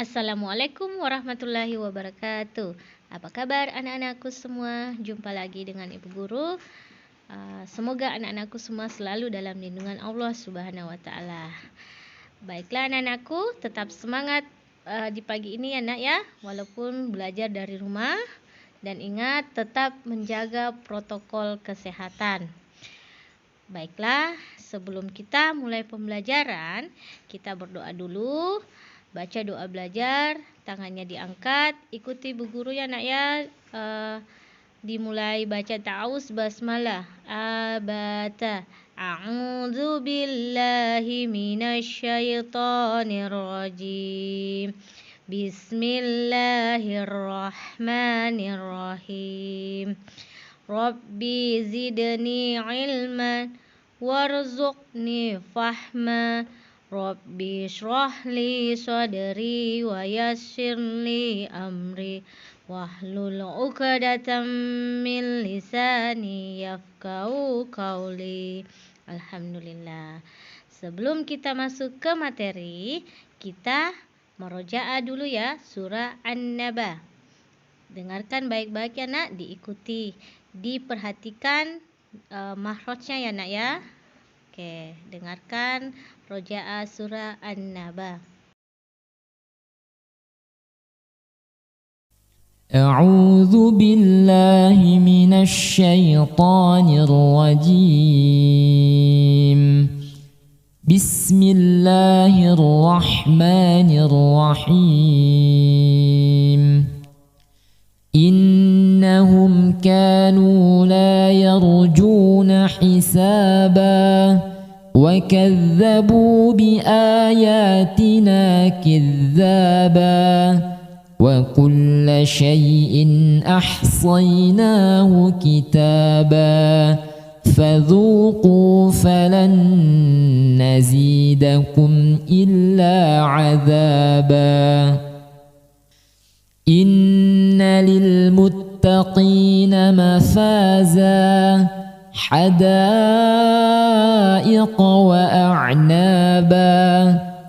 Assalamualaikum warahmatullahi wabarakatuh. Apa kabar anak-anakku semua? Jumpa lagi dengan Ibu Guru. Semoga anak-anakku semua selalu dalam lindungan Allah Subhanahu wa taala. Baiklah anak-anakku, tetap semangat di pagi ini ya nak ya, walaupun belajar dari rumah, dan ingat tetap menjaga protokol kesehatan. Baiklah, sebelum kita mulai pembelajaran, kita berdoa dulu. Baca doa belajar, tangannya diangkat, ikuti Bu Guru ya nak ya. Dimulai baca ta'awuz basmalah. Abata a'udzu billahi minasyaitonir rajim. Bismillahirrahmanirrahim. Rabbi zidni ilman warzuqni fahma. Rabbi shrahli sadri wa yassirli amri wahlul 'uqdatam min lisani yafqahu qawli. Alhamdulillah. Sebelum kita masuk ke materi, kita merojaah dulu ya surah An-Naba. Dengarkan baik-baik ya nak, diikuti, diperhatikan makhrajnya ya nak ya. Oke, dengarkan rojaah surah An-Naba. A'udzu billahi minasy syaithanir rajim. Bismillahirrahmanirrahim. Innahum kanu la yarjuna hisaba وكذبوا بآياتنا كذابا وكل شيء أحصيناه كتابا فذوقوا فلن نزيدكم إلا عذابا إن للمتقين مفازا حدائق وأعنابا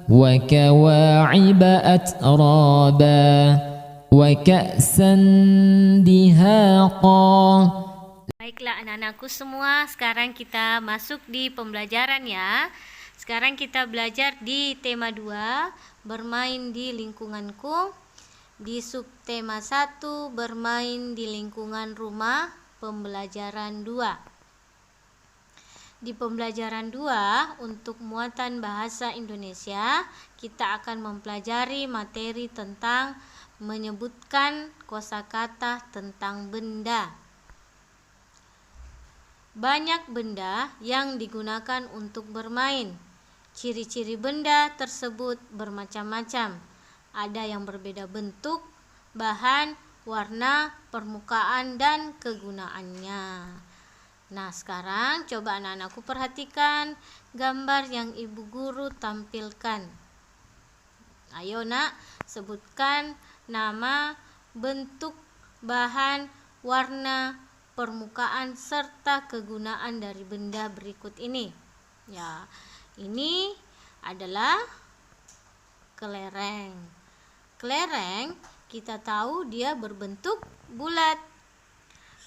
وكواعب أترابا وكأسا دهاقا. Baiklah anak-anakku semua, sekarang kita masuk di pembelajaran ya. Sekarang kita belajar di tema 2, bermain di lingkunganku. Di subtema 1, bermain di lingkungan rumah, pembelajaran 2. Di pembelajaran 2 untuk muatan bahasa Indonesia, kita akan mempelajari materi tentang menyebutkan kosakata tentang benda. Banyak benda yang digunakan untuk bermain. Ciri-ciri benda tersebut bermacam-macam. Ada yang berbeda bentuk, bahan, warna, permukaan, dan kegunaannya. Nah, sekarang coba anak-anakku perhatikan gambar yang Ibu Guru tampilkan. Ayo nak, sebutkan nama, bentuk, bahan, warna, permukaan, serta kegunaan dari benda berikut ini. Ya, ini adalah kelereng. Kelereng kita tahu dia berbentuk bulat.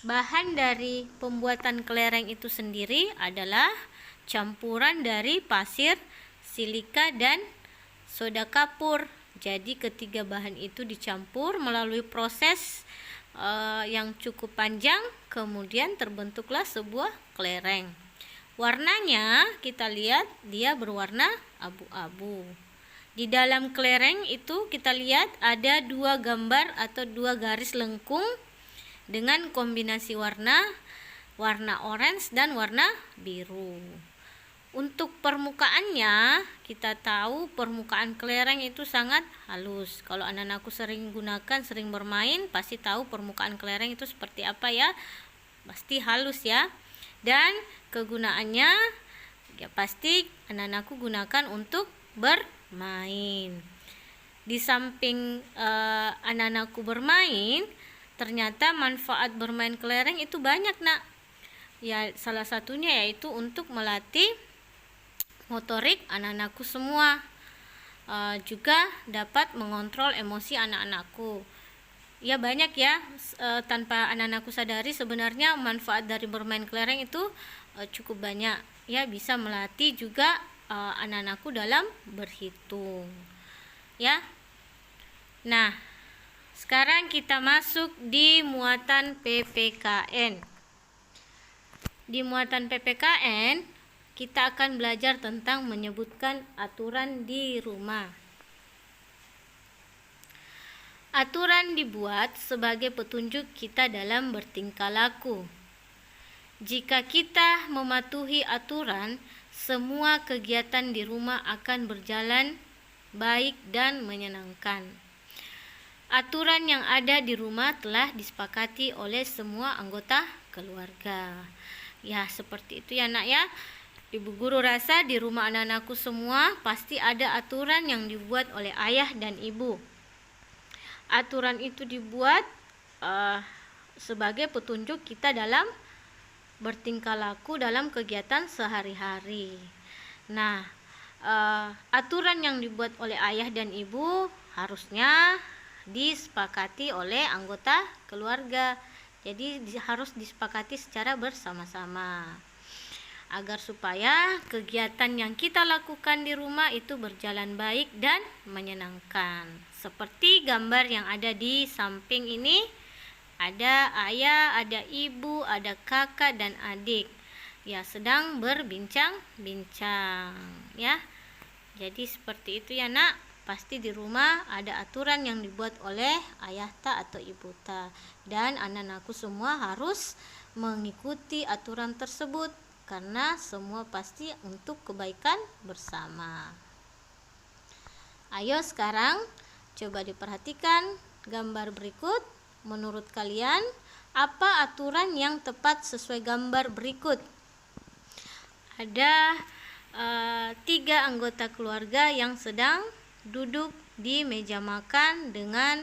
Bahan dari pembuatan kelereng itu sendiri adalah campuran dari pasir, silika, dan soda kapur. Jadi ketiga bahan itu dicampur melalui proses yang cukup panjang, kemudian terbentuklah sebuah kelereng. Warnanya kita lihat dia berwarna abu-abu. Di dalam kelereng itu kita lihat ada 2 gambar atau 2 garis lengkung dengan kombinasi warna orange dan warna biru. Untuk permukaannya, kita tahu permukaan kelereng itu sangat halus. Kalau anak-anakku sering bermain, pasti tahu permukaan kelereng itu seperti apa ya. Pasti halus ya. Dan kegunaannya ya pasti anak-anakku gunakan untuk bermain. Di samping anak-anakku bermain, ternyata manfaat bermain kelereng itu banyak nak. Ya, salah satunya yaitu untuk melatih motorik anak-anakku semua. juga dapat mengontrol emosi anak-anakku. Ya banyak ya, tanpa anak-anakku sadari sebenarnya manfaat dari bermain kelereng itu cukup banyak. Ya, bisa melatih juga anak-anakku dalam berhitung. Ya. Nah, sekarang kita masuk di muatan PPKN. Di muatan PPKN, kita akan belajar tentang menyebutkan aturan di rumah. Aturan dibuat sebagai petunjuk kita dalam bertingkah laku. Jika kita mematuhi aturan, semua kegiatan di rumah akan berjalan baik dan menyenangkan. Aturan yang ada di rumah telah disepakati oleh semua anggota keluarga. Ya, seperti itu ya nak ya. Ibu guru rasa di rumah anak-anakku semua pasti ada aturan yang dibuat oleh ayah dan ibu. Aturan itu dibuat sebagai petunjuk kita dalam bertingkah laku dalam kegiatan sehari-hari. Nah, aturan yang dibuat oleh ayah dan ibu harusnya disepakati oleh anggota keluarga. Jadi harus disepakati secara bersama-sama agar supaya kegiatan yang kita lakukan di rumah itu berjalan baik dan menyenangkan. Seperti gambar yang ada di samping ini, ada ayah, ada ibu, ada kakak dan adik. Ya, sedang berbincang-bincang ya. Jadi seperti itu ya nak. Pasti di rumah ada aturan yang dibuat oleh ayah ta atau ibu ta, dan anak-anakku semua harus mengikuti aturan tersebut karena semua pasti untuk kebaikan bersama. Ayo sekarang coba diperhatikan gambar berikut. Menurut kalian apa aturan yang tepat sesuai gambar berikut? Ada 3 anggota keluarga yang sedang duduk di meja makan dengan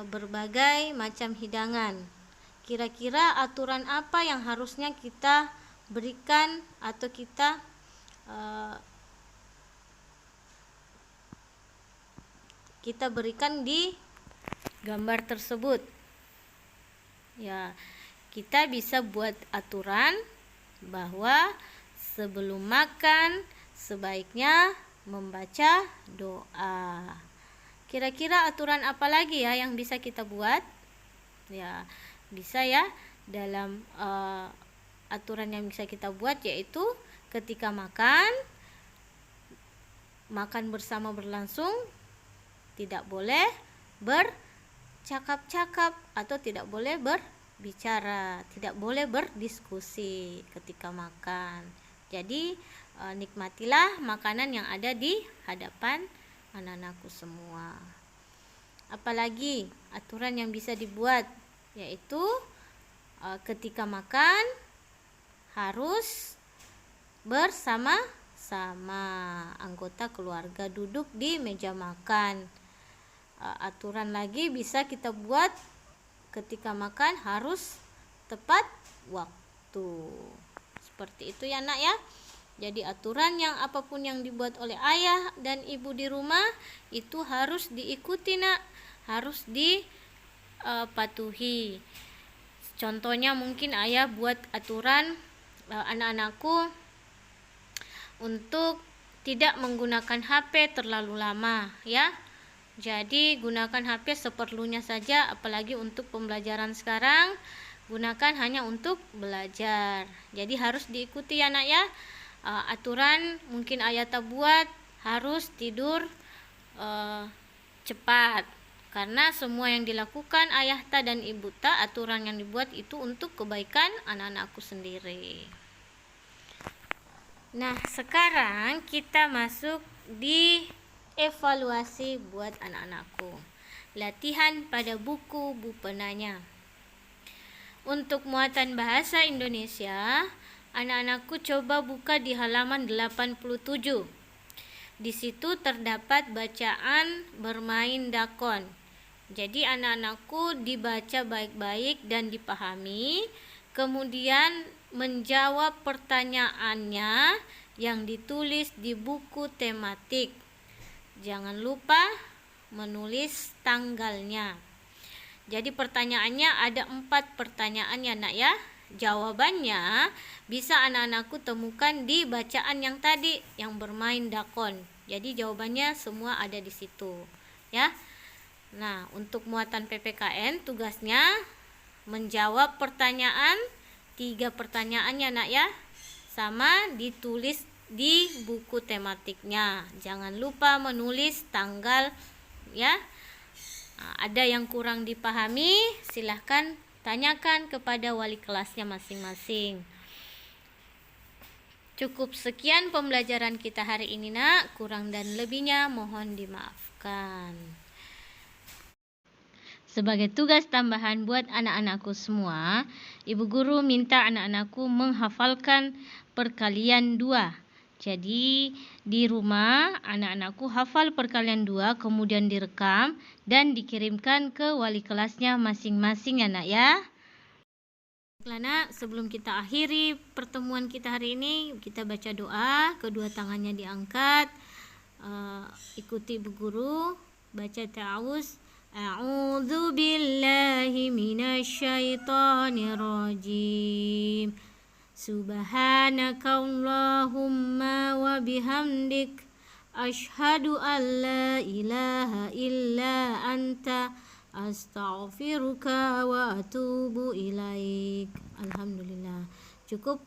berbagai macam hidangan. Kira-kira aturan apa yang harusnya kita berikan atau kita berikan di gambar tersebut? Ya, kita bisa buat aturan bahwa sebelum makan sebaiknya membaca doa. Kira-kira aturan apa lagi ya yang bisa kita buat? Ya, bisa ya dalam aturan yang bisa kita buat yaitu ketika makan bersama berlangsung, tidak boleh bercakap-cakap atau tidak boleh berbicara, tidak boleh berdiskusi ketika makan. Jadi nikmatilah makanan yang ada di hadapan anak-anakku semua. Apalagi aturan yang bisa dibuat yaitu ketika makan harus bersama-sama anggota keluarga duduk di meja makan. Aturan lagi bisa kita buat ketika makan harus tepat waktu. Seperti itu ya nak ya. Jadi aturan yang apapun yang dibuat oleh ayah dan ibu di rumah itu harus diikuti nak, harus dipatuhi. Contohnya mungkin ayah buat aturan anak-anakku untuk tidak menggunakan HP terlalu lama ya. Jadi gunakan HP seperlunya saja, apalagi untuk pembelajaran sekarang gunakan hanya untuk belajar. Jadi harus diikuti ya nak ya. Aturan mungkin ayah tak buat harus tidur cepat, karena semua yang dilakukan ayah ta dan ibu ta, aturan yang dibuat itu untuk kebaikan anak-anakku sendiri. Nah, sekarang kita masuk di evaluasi buat anak-anakku. Latihan pada buku Bu Penanya. Untuk muatan bahasa Indonesia, anak-anakku coba buka di halaman 87. Di situ terdapat bacaan bermain dakon. Jadi anak-anakku dibaca baik-baik dan dipahami, kemudian menjawab pertanyaannya yang ditulis di buku tematik. jangan lupa menulis tanggalnya. Jadi pertanyaannya ada 4 pertanyaan ya nak ya. Jawabannya bisa anak-anakku temukan di bacaan yang tadi yang bermain dakon. Jadi jawabannya semua ada di situ ya. Nah, untuk muatan PPKN tugasnya menjawab pertanyaan 3 pertanyaannya nak ya, sama ditulis di buku tematiknya. Jangan lupa menulis tanggal ya. Ada yang kurang dipahami, silahkan tanyakan kepada wali kelasnya masing-masing. Cukup sekian pembelajaran kita hari ini nak, kurang dan lebihnya mohon dimaafkan. Sebagai tugas tambahan buat anak-anakku semua, ibu guru minta anak-anakku menghafalkan perkalian 2. Jadi di rumah anak-anakku hafal perkalian 2, kemudian direkam dan dikirimkan ke wali kelasnya masing-masing ya nak ya. Baiklah nak, sebelum kita akhiri pertemuan kita hari ini, kita baca doa, kedua tangannya diangkat, ikuti ibu guru, baca ta'awuz. A'udzu billahi minasyaitonir rajim. Subhanaka Allahumma wa bihamdik asyhadu an la ilaha illa anta astaghfiruka wa atubu ilaik. Alhamdulillah. Cukup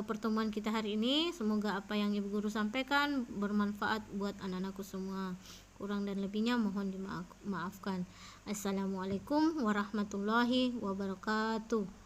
pertemuan kita hari ini. Semoga apa yang ibu guru sampaikan bermanfaat buat anak-anakku semua. Kurang dan lebihnya mohon dimaafkan. Assalamualaikum warahmatullahi wabarakatuh.